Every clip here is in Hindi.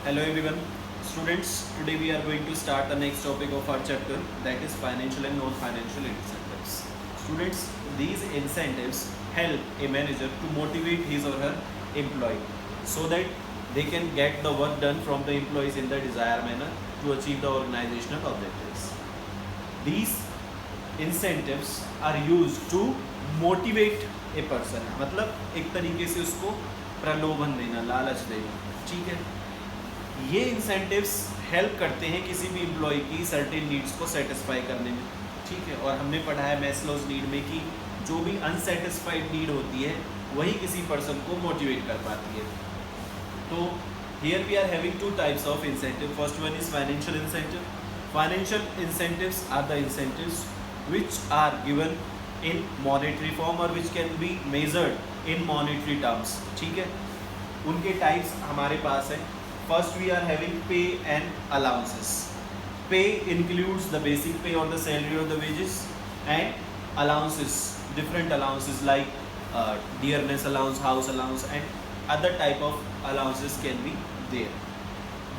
Hello everyone, students. Today we are going to start the next topic of our chapter, that is financial and non-financial incentives. Students, these incentives help a manager to motivate his or her employee so that they can get the work done from the employees in the desired manner to achieve the organizational objectives. These incentives are used to motivate a person, मतलब एक तरीके से उसको प्रलोभन देना, लालच देना, ठीक है। ये इंसेंटिव्स हेल्प करते हैं किसी भी एम्प्लॉय की सर्टेन नीड्स को सेटिस्फाई करने में, ठीक है। और हमने पढ़ा है मैस्लोज नीड में कि जो भी अनसेटिस्फाइड नीड होती है वही किसी पर्सन को मोटिवेट कर पाती है। तो here we are having two types of incentive. First one is financial incentive. Financial incentives are the incentives which are given in monetary form और which can be measured in monetary terms, ठीक है। उनके टाइप्स हमारे पास है। First we are having pay and allowances. Pay includes the basic pay or the salary or the wages, and allowances, different allowances like dearness allowance, house allowance and other type of allowances can be there.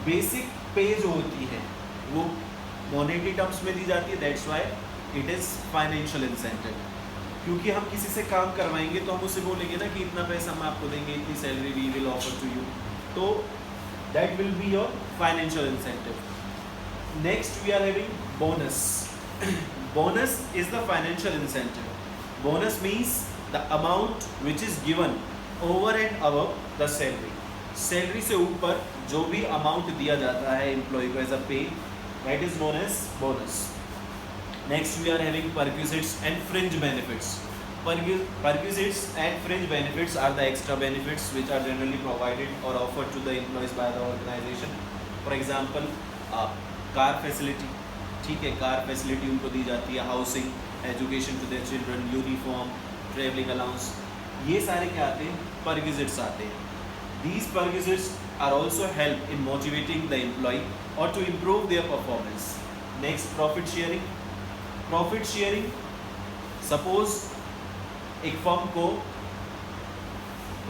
Basic pay जो होती है वो monetary terms में दी जाती है, that's why it is financial incentive. क्योंकि हम किसी से काम करवाएंगे तो हम उससे बोलेंगे ना कि इतना पैसा हम आपको देंगे, इतनी salary we will offer to you, तो that will be your financial incentive. Next we are having bonus. Bonus is the financial incentive. Bonus means the amount which is given over and above the salary. Salary से ऊपर जो भी amount दिया जाता है employee को as a pay, that is known as bonus. Next we are having perquisites and fringe benefits. Perquisites and fringe benefits are the extra benefits which are generally provided or offered to the employees by the organization. For example, car facility, ठीक है, कार फैसिलिटी उनको दी जाती है, housing, education to their children, uniform, travelling allowance, ये सारे क्या आते हैं? परक्विजिट्स आते हैं. These perquisites are also help in motivating the employee or to improve their performance. Next, profit sharing. Profit sharing, suppose एक फर्म को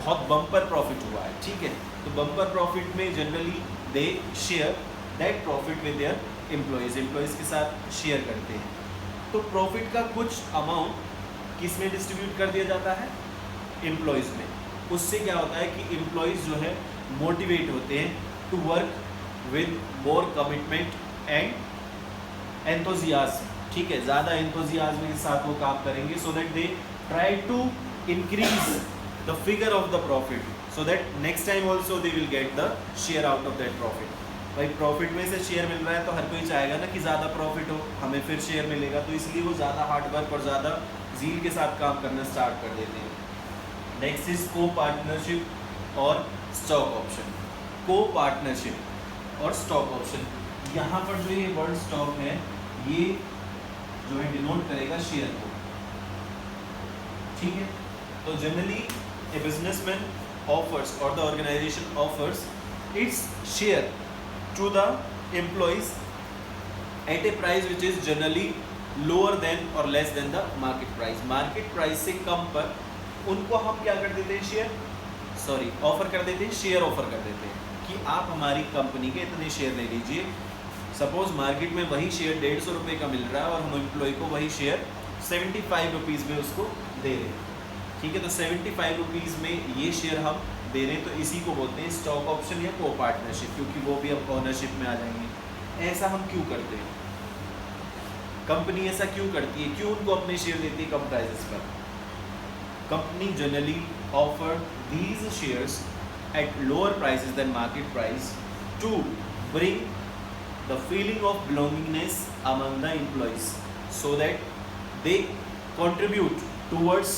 बहुत बम्पर प्रॉफिट हुआ है, ठीक है, तो बम्पर प्रॉफिट में generally they share that profit with their employees के साथ शेयर करते हैं. तो प्रॉफिट का कुछ अमाउंट किस में डिस्ट्रीब्यूट कर दिया जाता है? एम्प्लॉयज़ में. उससे क्या होता है कि एम्प्लॉयज़ जो है मोटिवेट होते हैं to work with more commitment and enthusiasm, ठीक है, ज़्यादा एंथुसियाज्म के साथ वो काम करेंगे so that they try to increase the figure of the profit so that next time also they will get the share out of that profit. भाई प्रॉफिट में से शेयर मिल रहा है तो हर कोई चाहेगा ना कि ज़्यादा प्रॉफिट हो, हमें फिर शेयर मिलेगा, तो इसलिए वो ज़्यादा हार्डवर्क और ज़्यादा जील के साथ काम करना स्टार्ट कर देते हैं. नेक्स्ट इज को पार्टनरशिप और स्टॉक ऑप्शन. को पार्टनरशिप और स्टॉक ऑप्शन, यहाँ पर जो ये वर्ड स्टॉक है ये जो है डिनोट करेगा शेयर को, ठीक है. तो जनरली ए बिजनेसमैन ऑफर्स और the organisation offers its share to the employees at a price which is generally lower than और less than the market price. Market price से कम पर उनको हम क्या कर देते हैं? ऑफर कर देते हैं, शेयर ऑफर कर देते हैं कि आप हमारी कंपनी के इतने शेयर ले लीजिए. सपोज मार्केट में वही शेयर 150 रुपये का मिल रहा है और हम एम्प्लॉय को वही शेयर 75 रुपीज़ में उसको दे रहे हैं, ठीक है. तो 75 रुपीज़ में ये शेयर हम दे रहे हैं, तो इसी को बोलते हैं स्टॉक ऑप्शन या को पार्टनरशिप, क्योंकि वो भी अब ऑनरशिप में आ जाएंगे. ऐसा हम क्यों करते हैं? कंपनी ऐसा क्यों करती है? क्यों उनको अपने शेयर देती है कम प्राइसेस पर? Company generally offer these shares at lower prices than market price to bring the feeling of belongingness among the employees so that they contribute towards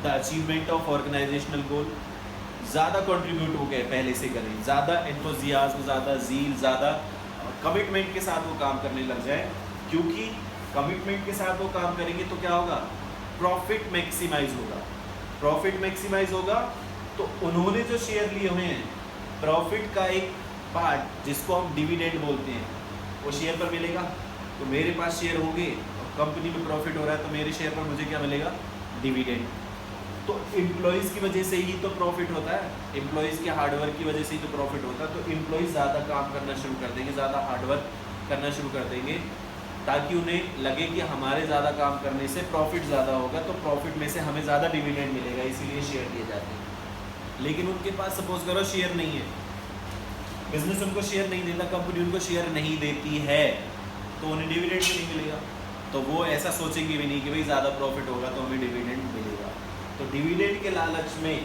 the achievement of organizational goal. ज़्यादा contribute हो गए पहले से करें, ज़्यादा enthusiasm, ज़्यादा zeal, ज़्यादा commitment के साथ वो काम करने लग जाए, क्योंकि commitment के साथ वो काम करेंगे तो क्या होगा? प्रॉफिट मैक्सिमाइज होगा. प्रॉफिट मैक्सिमाइज होगा तो उन्होंने जो शेयर लिए हुए हैं, प्रॉफिट का एक पार्ट जिसको हम डिविडेंड बोलते हैं, वो शेयर पर मिलेगा. तो मेरे पास शेयर होंगे, कंपनी में प्रॉफिट हो रहा है, तो मेरे शेयर पर मुझे क्या मिलेगा? डिविडेंड. तो एम्प्लॉयज़ की वजह से ही तो प्रॉफिट होता है, एम्प्लॉयज़ के हार्डवर्क की वजह से ही तो प्रॉफिट होता है। तो एम्प्लॉयज़ ज़्यादा काम करना शुरू कर देंगे, ज़्यादा हार्डवर्क करना शुरू कर देंगे, ताकि उन्हें लगे कि हमारे ज़्यादा काम करने से प्रॉफिट ज़्यादा होगा, तो प्रॉफिट में से हमें ज़्यादा डिविडेंड मिलेगा, इसीलिए शेयर दिए जाते हैं। लेकिन उनके पास सपोज करो शेयर नहीं है, बिजनेस उनको शेयर नहीं देता, कंपनी उनको शेयर नहीं देती है, तो उन्हें डिविडेंड भी नहीं मिलेगा। तो वो ऐसा सोचेंगे भी नहीं कि भाई ज़्यादा प्रॉफिट होगा तो हमें डिविडेंड मिलेगा। तो डिविडेंड के लालच में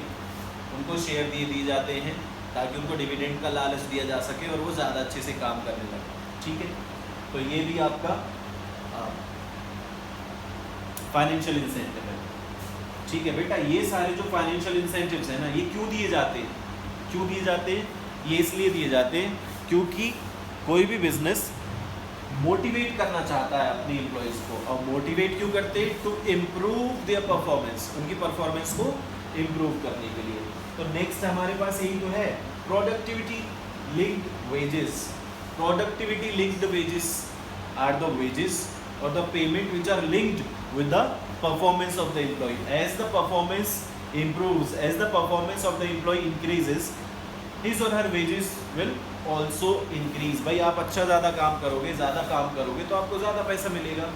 उनको शेयर दिए जाते हैं, ताकि उनको डिविडेंड का लालच दिया जा सके और वो ज़्यादा अच्छे से काम करने लगे। ठीक है, तो ये भी आपका फाइनेंशियल इंसेंटिव है। ठीक है बेटा, ये सारे जो फाइनेंशियल इंसेंटिव्स हैं ना, ये क्यों दिए जाते हैं? क्यों दिए जाते हैं? ये इसलिए दिए जाते हैं क्योंकि कोई भी बिजनेस मोटिवेट करना चाहता है अपने एम्प्लॉयज़ को, और मोटिवेट क्यों करते हैं? टू इम्प्रूव देयर परफॉर्मेंस, उनकी परफॉर्मेंस को इम्प्रूव करने के लिए। तो नेक्स्ट हमारे पास यही तो है, productivity linked wages. Productivity linked wages are the wages और the payment which are linked with the performance of the employee. As the performance improves, as the performance of the employee increases, his or her wages will also increase. भाई आप अच्छा ज़्यादा काम करोगे, ज़्यादा काम करोगे तो आपको ज़्यादा पैसा मिलेगा।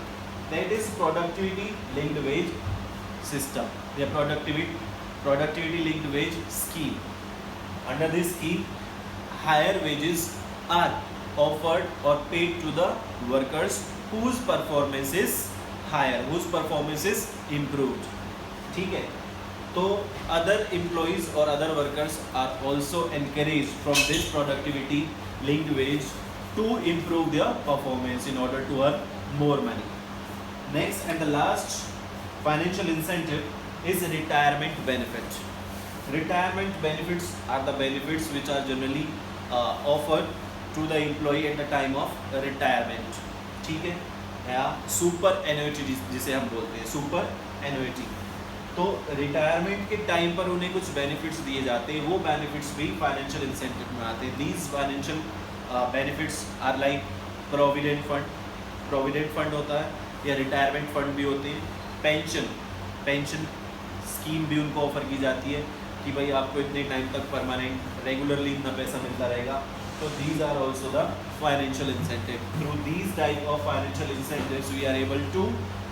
That is productivity linked wage system या productivity linked wage scheme. Under this scheme, higher wages are offered or paid to the workers whose performance is higher, whose performance is improved. ठीक है, तो other employees or other workers are also encouraged from this productivity linked wage to improve their performance in order to earn more money. Next and the last financial incentive is retirement benefit. Retirement benefits are the benefits which are generally offered to the employee at the time of retirement. ठीक है, या सुपर एन्युटी जिसे हम बोलते हैं, सुपर एन्युटी। तो रिटायरमेंट के टाइम पर उन्हें कुछ बेनिफिट्स दिए जाते हैं, वो बेनिफिट्स भी फाइनेंशियल इंसेंटिव में आते हैं। These financial benefits are like provident fund होता है, या रिटायरमेंट फंड भी होते हैं, पेंशन स्कीम भी उनको ऑफर की जाती है कि भाई आपको इतने टाइम तक परमानेंट रेगुलरली इतना पैसा मिलता रहेगा। So these are also the financial incentive. Through these type of financial incentives, we are able to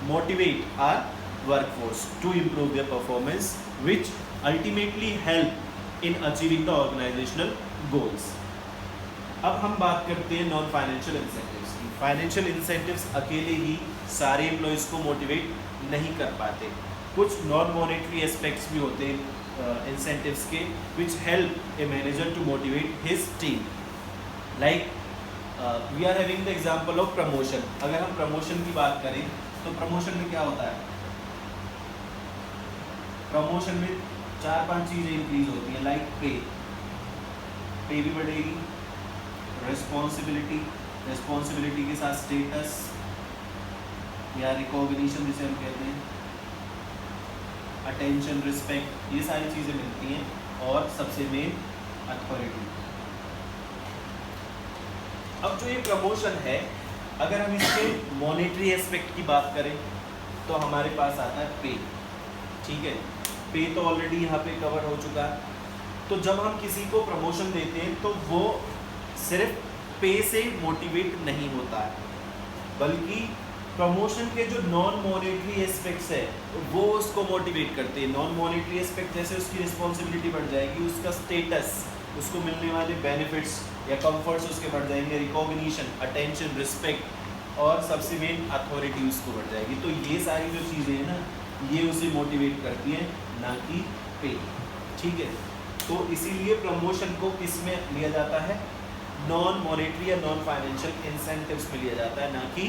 motivate our workforce to improve their performance, which ultimately help in achieving the organizational goals. अब हम बात करते हैं नॉन फाइनेंशियल इंसेंटिव्स की। फाइनेंशियल इंसेंटिव्स अकेले ही सारे एम्प्लॉयज़ को मोटिवेट नहीं कर पाते, कुछ नॉन मॉनेटरी एस्पेक्ट्स भी होते हैं इंसेंटिव्स के, which help a manager to motivate his team. Like we are having the example of promotion. अगर हम प्रमोशन की बात करें तो प्रमोशन में क्या होता है? प्रमोशन में 4-5 चीज़ें इंक्रीज होती हैं, लाइक पे भी बढ़ेगी, रिस्पॉन्सिबिलिटी के साथ स्टेटस या रिकॉग्निशन जिसे हम कहते हैं, अटेंशन, रिस्पेक्ट, ये सारी चीज़ें मिलती हैं, और सबसे मेन अथॉरिटी। अब जो ये प्रमोशन है, अगर हम इसके मॉनेटरी एस्पेक्ट की बात करें तो हमारे पास आता है पे। ठीक है, पे तो ऑलरेडी यहाँ पे कवर हो चुका है। तो जब हम किसी को प्रमोशन देते हैं तो वो सिर्फ पे से मोटिवेट नहीं होता है, बल्कि प्रमोशन के जो नॉन मॉनेटरी एस्पेक्ट्स है वो उसको मोटिवेट करते हैं। नॉन मॉनेटरी एस्पेक्ट जैसे उसकी रिस्पॉन्सिबिलिटी बढ़ जाएगी, उसका स्टेटस, उसको मिलने वाले बेनिफिट्स या कंफर्ट्स उसके बढ़ जाएंगे, रिकॉग्निशन, अटेंशन, रिस्पेक्ट, और सबसे मेन अथॉरिटी उसको बढ़ जाएगी। तो ये सारी जो चीज़ें हैं ना, ये उसे मोटिवेट करती हैं, ना कि पे। ठीक है, तो इसीलिए प्रमोशन को किस में लिया जाता है? नॉन मॉनेटरी या नॉन फाइनेंशियल इंसेंटिव्स में लिया जाता है, ना कि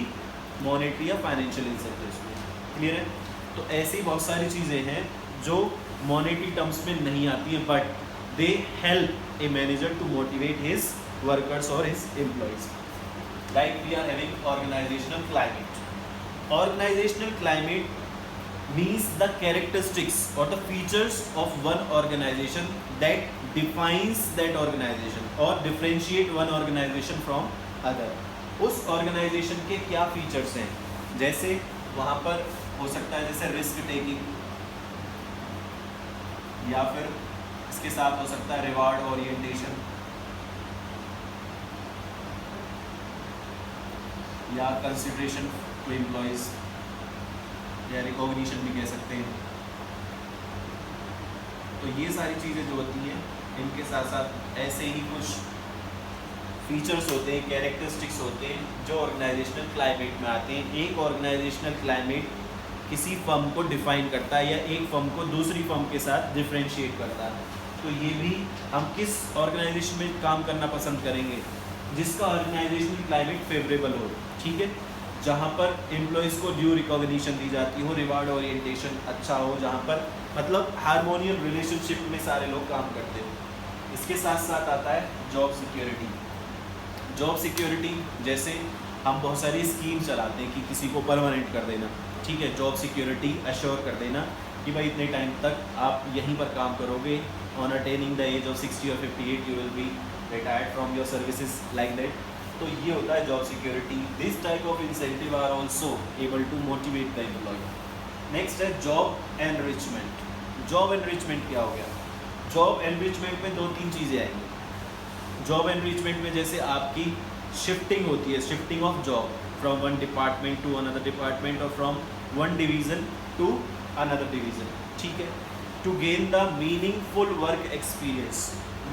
मॉनेटरी या फाइनेंशियल इंसेंटिव्स में। क्लियर है? तो ऐसी बहुत सारी चीज़ें हैं जो मॉनेटरी टर्म्स में नहीं आती हैं, but they help a manager to motivate his workers or his employees. Like we are having organizational climate. Organizational climate means the characteristics or the features of one organization that defines that organization or differentiate one organization from other. उस organization के क्या features हैं? जैसे वहाँ पर हो सकता है जैसे रिस्क टेकिंग, या फिर इसके साथ हो सकता है रिवार्ड ओरिएंटेशन, या कंसिडरेशन टू एम्प्लॉयज़, या रिकॉग्निशन भी कह सकते हैं। तो ये सारी चीज़ें जो होती हैं, इनके साथ साथ ऐसे ही कुछ फीचर्स होते हैं, कैरेक्टरिस्टिक्स होते हैं जो ऑर्गेनाइजेशनल क्लाइमेट में आते हैं। एक ऑर्गेनाइजेशनल क्लाइमेट किसी फर्म को डिफाइन करता है या एक फर्म को दूसरी फर्म के साथ डिफरेंशिएट करता है। तो ये भी हम किस ऑर्गेनाइजेशन में काम करना पसंद करेंगे, जिसका ऑर्गेनाइजेशनल क्लाइमेट फेवरेबल हो, ठीक है, जहाँ पर एम्प्लॉयज़ को ड्यू रिकॉग्निशन दी जाती हो, रिवार्ड ओरिएंटेशन अच्छा हो, जहाँ पर मतलब हार्मोनियल रिलेशनशिप में सारे लोग काम करते हो। इसके साथ साथ आता है जॉब सिक्योरिटी। जॉब सिक्योरिटी जैसे हम बहुत सारी स्कीम चलाते हैं कि किसी को परमानेंट कर देना, ठीक है, जॉब सिक्योरिटी अश्योर कर देना कि भाई इतने टाइम तक आप यहीं पर काम करोगे, on attaining the age of 60 और 58 you will be retired from your services like that. तो ये होता है job security. This type of incentive are also able to motivate the employee. Next है जॉब एनरिचमेंट। जॉब एनरिचमेंट क्या हो गया? जॉब एनरिचमेंट में 2-3 चीज़ें आएंगी। जॉब एनरिचमेंट में जैसे आपकी शिफ्टिंग होती है, shifting of job from one department to another department और from one division to another division, ठीक है, to gain the meaningful work experience.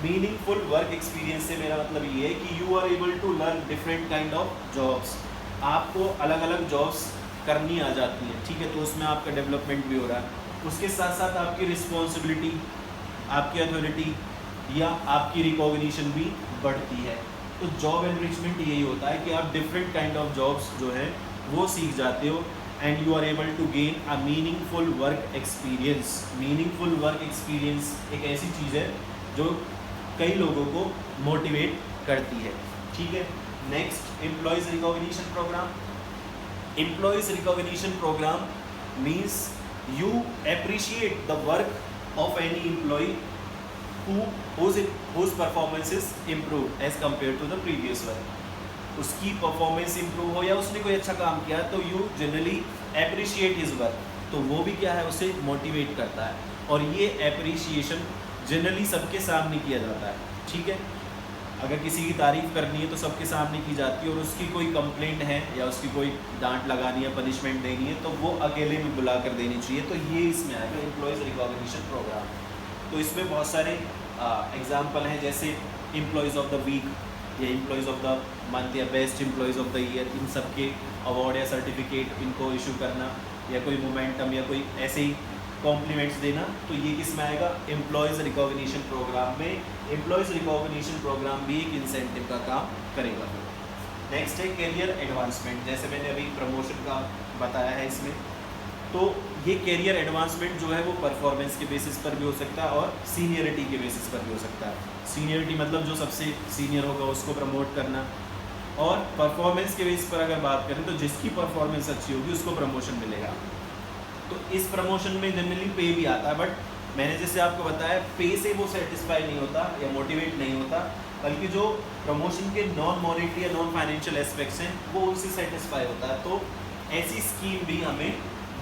Meaningful work experience से मेरा मतलब ये है कि you are able to learn different kind of jobs. आपको अलग अलग जॉब्स करनी आ जाती हैं, ठीक है, तो उसमें आपका डेवलपमेंट भी हो रहा है। उसके साथ साथ आपकी रिस्पॉन्सिबिलिटी, आपकी अथॉरिटी या आपकी रिकॉग्निशन भी बढ़ती है। तो जॉब एनरिचमेंट यही होता है कि आप डिफरेंट काइंड ऑफ जॉब्स जो है वो सीख जाते हो and you are able to gain a meaningful work experience. Meaningful work experience एक ऐसी चीज़ है जो कई लोगों को मोटिवेट करती है, ठीक है। Next, employees recognition program. Employees recognition program means you appreciate the work of any employee whose performance is improved as compared to the previous one। उसकी परफॉर्मेंस इंप्रूव हो या उसने कोई अच्छा काम किया तो you generally appreciate his work, तो वो भी क्या है, उसे मोटिवेट करता है। और ये अप्रिशिएशन जनरली सबके सामने किया जाता है, ठीक है। अगर किसी की तारीफ़ करनी है तो सबके सामने की जाती है, और उसकी कोई कंप्लेंट है या उसकी कोई डांट लगानी है, पनिशमेंट देनी है, तो वो अकेले में बुला कर देनी चाहिए। तो ये इसमें आएगा एम्प्लॉयज़ रिकॉग्निशन प्रोग्राम। तो इसमें बहुत सारे एग्जाम्पल हैं, जैसे एम्प्लॉयज़ ऑफ द वीक या एम्प्लॉयज़ ऑफ द मंथ या best employees of the year, इन सब के अवार्ड या सर्टिफिकेट इनको इशू करना, या कोई मोमेंटम या कोई ऐसे ही कॉम्प्लीमेंट्स देना। तो ये किस में आएगा? एम्प्लॉयज़ रिकॉग्निशन प्रोग्राम में। एम्प्लॉयज़ रिकॉग्निशन प्रोग्राम भी एक इंसेंटिव का काम करेगा। नेक्स्ट है कैरियर एडवांसमेंट। जैसे मैंने अभी प्रमोशन का बताया है इसमें, तो ये कैरियर एडवांसमेंट जो है वो परफॉर्मेंस के बेसिस पर भी हो सकता है और सीनियरिटी के बेसिस पर भी हो सकता है। सीनियरिटी मतलब जो सबसे सीनियर होगा उसको प्रमोट करना, और परफॉर्मेंस के बेसिस पर अगर बात करें तो जिसकी परफॉर्मेंस अच्छी होगी उसको प्रमोशन मिलेगा। तो इस प्रमोशन में जनरली पे भी आता है, बट मैंने जैसे आपको बताया पे से वो सेटिस्फाई नहीं होता या मोटिवेट नहीं होता, बल्कि जो प्रमोशन के नॉन मॉनेटरी या नॉन फाइनेंशियल एस्पेक्ट्स हैं वो उनसे सेटिस्फाई होता है। तो ऐसी स्कीम भी हमें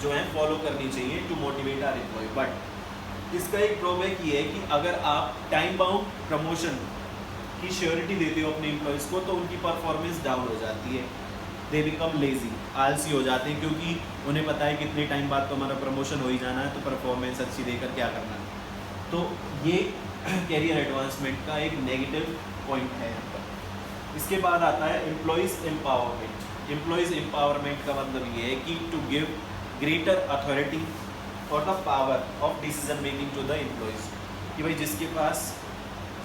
जो है फॉलो करनी चाहिए to motivate our employee. But इसका एक ड्रॉबैक ये है कि अगर आप टाइम बाउंड प्रमोशन की श्योरिटी देते हो अपने एम्प्लॉयज़ को, तो उनकी परफॉर्मेंस डाउन हो जाती है, दे बिकम लेजी, आलसी हो जाते हैं, क्योंकि उन्हें पता है कितने टाइम बाद तो हमारा प्रमोशन हो ही जाना है, तो परफॉर्मेंस अच्छी देकर क्या करना है। तो ये कैरियर एडवांसमेंट का एक नेगेटिव पॉइंट है यहाँ पर। इसके बाद आता है एम्प्लॉयज़ एम्पावरमेंट। एम्प्लॉयज़ एम्पावरमेंट का मतलब ये है कि टू गिव ग्रेटर अथॉरिटी और the power of decision making to the employees, कि भाई जिसके पास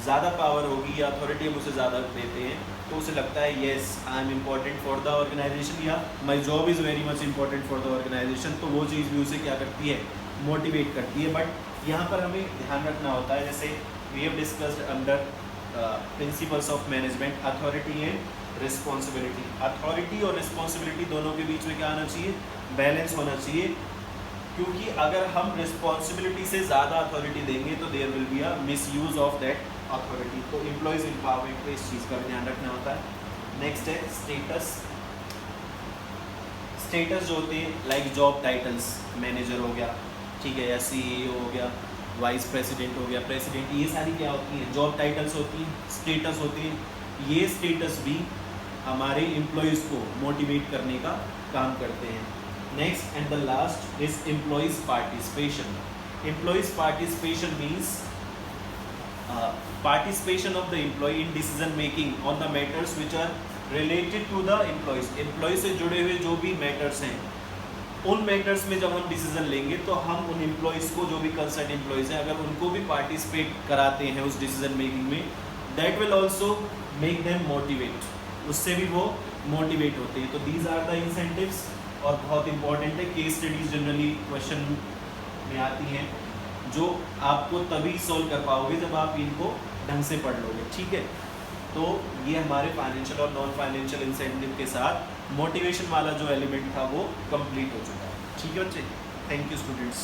ज़्यादा पावर होगी या अथॉरिटी हम उसे ज़्यादा देते हैं, तो उसे लगता है yes I am important for the organisation, या my job is very much important for the organisation. तो वो चीज़ भी उसे क्या करती है, मोटिवेट करती है। बट यहाँ पर हमें ध्यान रखना होता है, जैसे we have discussed under principles of management, authority and responsibility. Authority और रिस्पॉन्सिबिलिटी दोनों के बीच में क्या आना चाहिए, बैलेंस होना चाहिए, क्योंकि अगर हम रिस्पॉन्सिबिलिटी से ज़्यादा अथॉरिटी देंगे तो there will be a misuse of that authority. तो एम्प्लॉयज़ एम्पावरमेंट को इस चीज़ का ध्यान रखना होता है। नेक्स्ट है स्टेटस। स्टेटस जो होते हैं लाइक जॉब टाइटल्स, मैनेजर हो गया, ठीक है, या CEO हो गया, वाइस प्रेसिडेंट हो गया, प्रेसिडेंट, ये सारी क्या होती हैं, जॉब टाइटल्स होती हैं, स्टेटस होते हैं। ये स्टेटस भी हमारे एम्प्लॉयज़ को मोटिवेट करने का काम करते हैं। Next and the last is employees participation. Employees participation means participation of the employee in decision making on the matters which are related to the employees। Employee से जुड़े हुए जो भी मैटर्स हैं, उन मैटर्स में जब हम डिसीजन लेंगे तो हम उन एम्प्लॉयज़ को, जो भी कंसर्न एम्प्लॉयज़ हैं, अगर उनको भी पार्टिसिपेट कराते हैं उस डिसीजन मेकिंग में, that will also make them motivate, उससे भी वो मोटिवेट होते हैं। तो दीज आर द इंसेंटिव्स, और बहुत इंपॉर्टेंट है, केस स्टडीज जनरली क्वेश्चन में आती हैं, जो आपको तभी सॉल्व कर पाओगे जब आप इनको ढंग से पढ़ लोगे, ठीक है। तो ये हमारे फाइनेंशियल और नॉन फाइनेंशियल इंसेंटिव के साथ मोटिवेशन वाला जो एलिमेंट था वो कंप्लीट हो चुका है, ठीक है बच्चे। Thank you students.